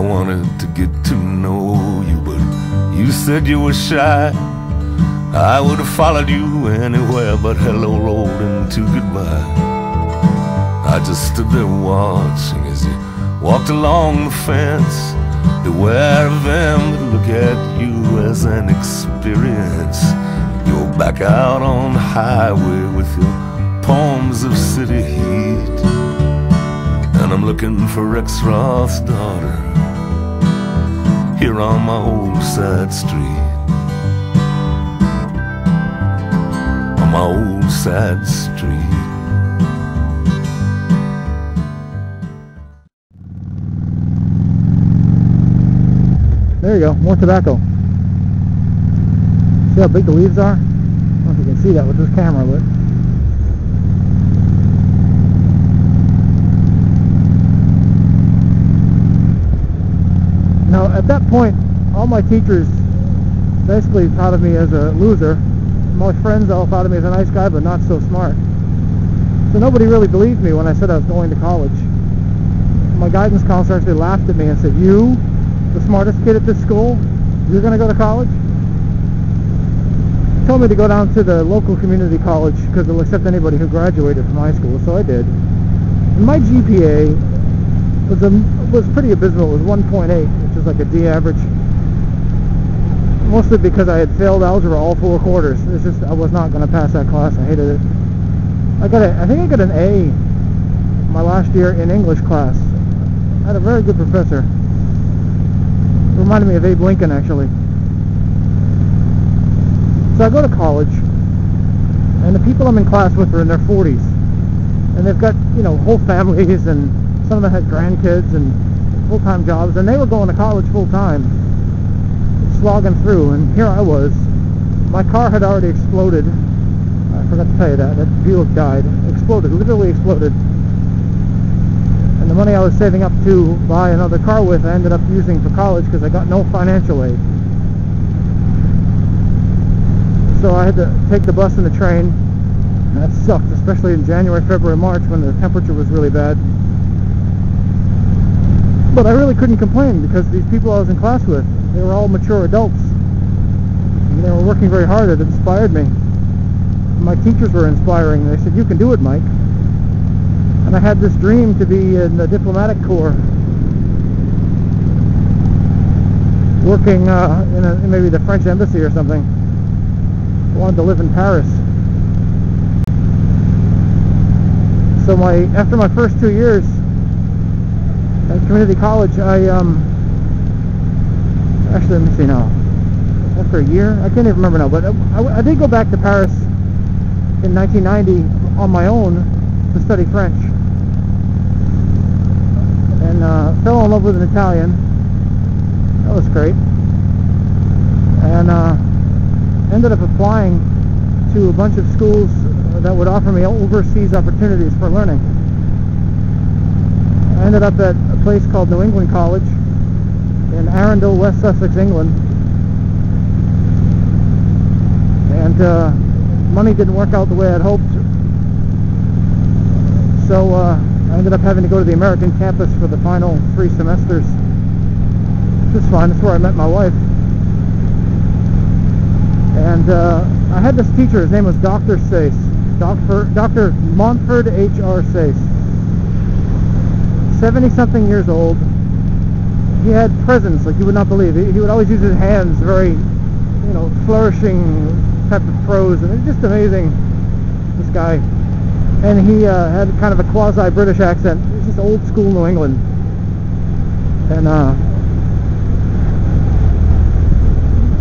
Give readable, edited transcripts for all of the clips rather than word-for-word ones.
wanted to get to know you, but you said you were shy. I would have followed you anywhere but hello road into goodbye. I just stood there watching as you walked along the fence, beware of them that look at you as an experience. You're back out on the highway with your poems of city heat, and I'm looking for Rex Roth's daughter here on my old side street, on my old side street. There you go, more tobacco. See how big the leaves are? I don't know if you can see that with this camera, but now at that point, all my teachers basically thought of me as a loser. My friends all thought of me as a nice guy, but not so smart. So nobody really believed me when I said I was going to college. My guidance counselor actually laughed at me and said, "You, the smartest kid at this school, you're going to go to college?" He told me to go down to the local community college because they'll accept anybody who graduated from high school, so I did. And my GPA was pretty abysmal. It was 1.8, which is like a D average. Mostly because I had failed algebra all 4 quarters. It's just, I was not going to pass that class. I hated it. I think I got an A my last year in English class. I had a very good professor. It reminded me of Abe Lincoln, actually. So I go to college, and the people I'm in class with are in their 40s. And they've got, you know, whole families, and some of them had grandkids and full-time jobs, and they were going to college full-time, slogging through. And here I was. My car had already exploded. I forgot to tell you that. That Buick died. Exploded, literally exploded. And the money I was saving up to buy another car with, I ended up using for college because I got no financial aid. So I had to take the bus and the train. And that sucked, especially in January, February, March when the temperature was really bad. But I really couldn't complain because these people I was in class with, they were all mature adults. And they were working very hard. It inspired me. My teachers were inspiring. They said, "You can do it, Mike." And I had this dream to be in the diplomatic corps, working in maybe the French embassy or something. I wanted to live in Paris. So after my first 2 years at community college, actually, let me see now. After a year, I can't even remember now, but I did go back to Paris in 1990 on my own to study French, and fell in love with an Italian. That was great. And ended up applying to a bunch of schools that would offer me overseas opportunities for learning. I ended up at a place called New England College in Arundel, West Sussex, England. And money didn't work out the way I'd hoped. So I ended up having to go to the American campus for the final 3 semesters. Which was fun. That's where I met my wife. And I had this teacher. His name was Dr. Sayce. Dr. Montford H.R. Sayce. 70-something years old. He had presence like you would not believe. He would always use his hands, very, you know, flourishing type of prose, and it's just amazing, this guy. And he had kind of a quasi-British accent. It was just old school New England. And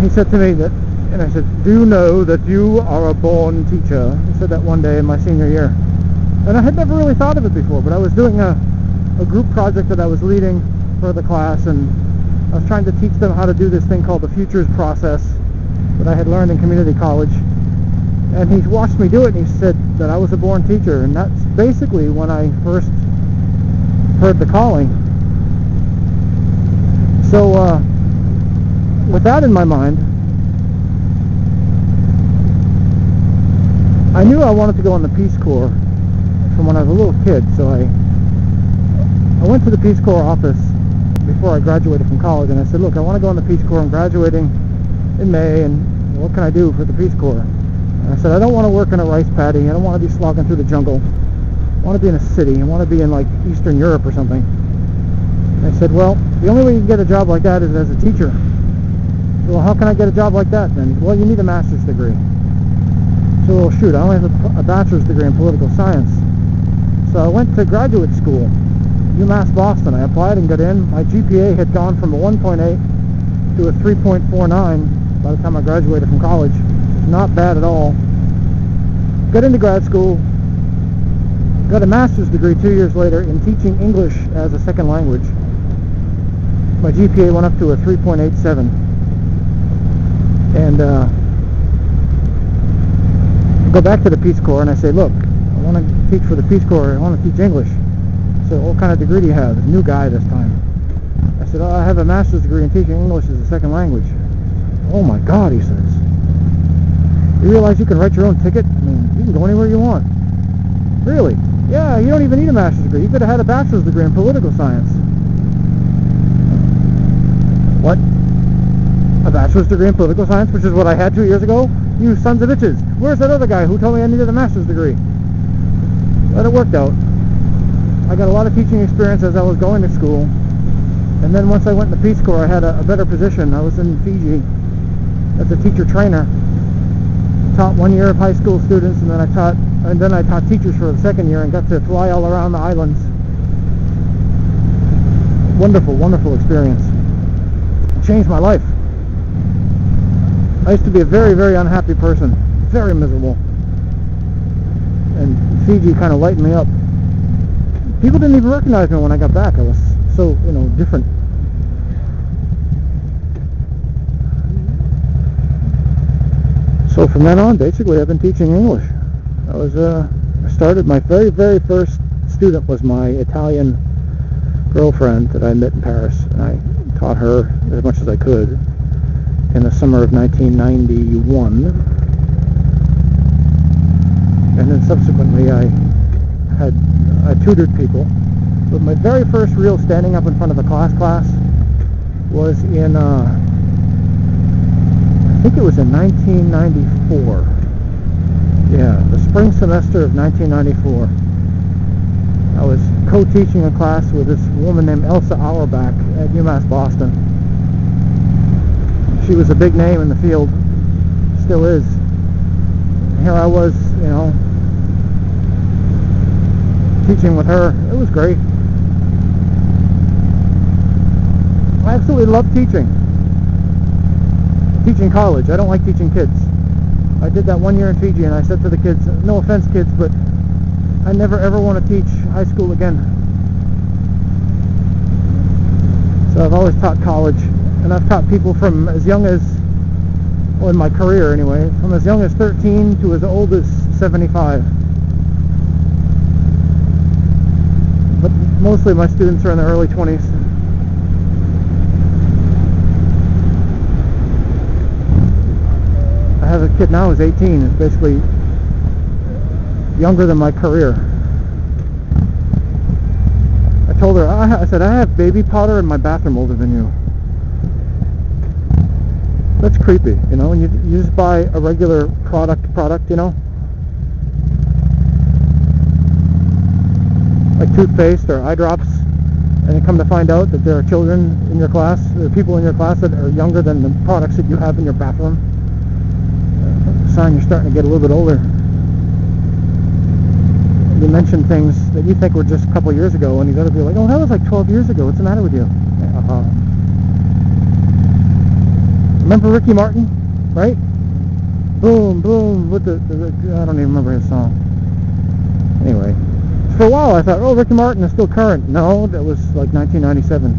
he said to me that, and I said, "Do you know that you are a born teacher?" He said that one day in my senior year. And I had never really thought of it before, but I was doing a group project that I was leading for the class, and I was trying to teach them how to do this thing called the futures process that I had learned in community college. And he watched me do it, and he said that I was a born teacher, and that's basically when I first heard the calling. So with that in my mind, I knew I wanted to go in the Peace Corps from when I was a little kid. So I went to the Peace Corps office before I graduated from college, and I said, look, I want to go in the Peace Corps. I'm graduating in May, and what can I do for the Peace Corps? And I said, I don't want to work in a rice paddy. I don't want to be slogging through the jungle. I want to be in a city. I want to be in like Eastern Europe or something. And I said, well, the only way you can get a job like that is as a teacher. Well, how can I get a job like that then? Well, you need a master's degree. So, well, shoot, I only have a bachelor's degree in political science. So I went to graduate school, UMass Boston. I applied and got in. My GPA had gone from a 1.8 to a 3.49 by the time I graduated from college. Not bad at all. Got into grad school, got a master's degree 2 years later in teaching English as a second language. My GPA went up to a 3.87. And go back to the Peace Corps, and I say, look, I want to teach for the Peace Corps. I want to teach English. So what kind of degree do you have? New guy this time. I said, oh, I have a master's degree in teaching English as a second language. Oh my God, he says. You realize you can write your own ticket? I mean, you can go anywhere you want. Really? Yeah, you don't even need a master's degree. You could have had a bachelor's degree in political science. What? A bachelor's degree in political science, which is what I had 2 years ago? You sons of bitches. Where's that other guy who told me I needed a master's degree? But it worked out. I got a lot of teaching experience as I was going to school. And then once I went in the Peace Corps, I had a better position. I was in Fiji as a teacher trainer. Taught 1 year of high school students, and then I taught teachers for the second year and got to fly all around the islands. Wonderful, wonderful experience. It changed my life. I used to be a very, very unhappy person, very miserable, and Fiji kind of lightened me up. People didn't even recognize me when I got back. I was so, different. So from then on, basically, I've been teaching English. I started, my very, very first student was my Italian girlfriend that I met in Paris, and I taught her as much as I could in the summer of 1991, and then subsequently I tutored people. But my very first real standing up in front of a class was in I think it was in 1994. Yeah, the spring semester of 1994. I was co-teaching a class with this woman named Elsa Auerbach at UMass Boston. She was a big name in the field, still is. Here I was, teaching with her. It was great. I absolutely love teaching. Teaching college. I don't like teaching kids. I did that 1 year in Fiji, and I said to the kids, no offense kids, but I never ever want to teach high school again. So I've always taught college. And I've taught people from as young as, well, in my career anyway, from as young as 13 to as old as 75. But mostly my students are in their early 20s. I have a kid now who's 18. It's basically younger than my career. I told her, I said, I have baby powder in my bathroom older than you. That's creepy, when you just buy a regular product, like toothpaste or eye drops, and you come to find out that there are children in your class, there are people in your class that are younger than the products that you have in your bathroom. It's a sign you're starting to get a little bit older. You mention things that you think were just a couple of years ago, and you got to be like, oh, that was like 12 years ago. What's the matter with you? Remember Ricky Martin, right? Boom, boom, with the I don't even remember his song. Anyway, for a while I thought, oh, Ricky Martin is still current. No, that was like 1997.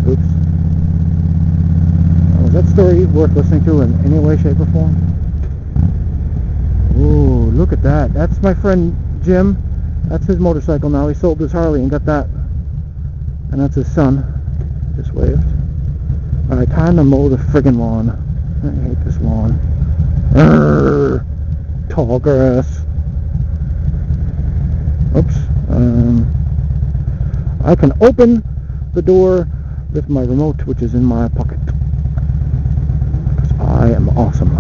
Oops. Was that story worth listening to in any way, shape, or form? Ooh, look at that. That's my friend Jim. That's his motorcycle now. He sold his Harley and got that. And that's his son. Just waved. Alright, time to mow the friggin' lawn. I hate this lawn. Urgh, tall grass. Oops. I can open the door with my remote, which is in my pocket. Because I am awesome.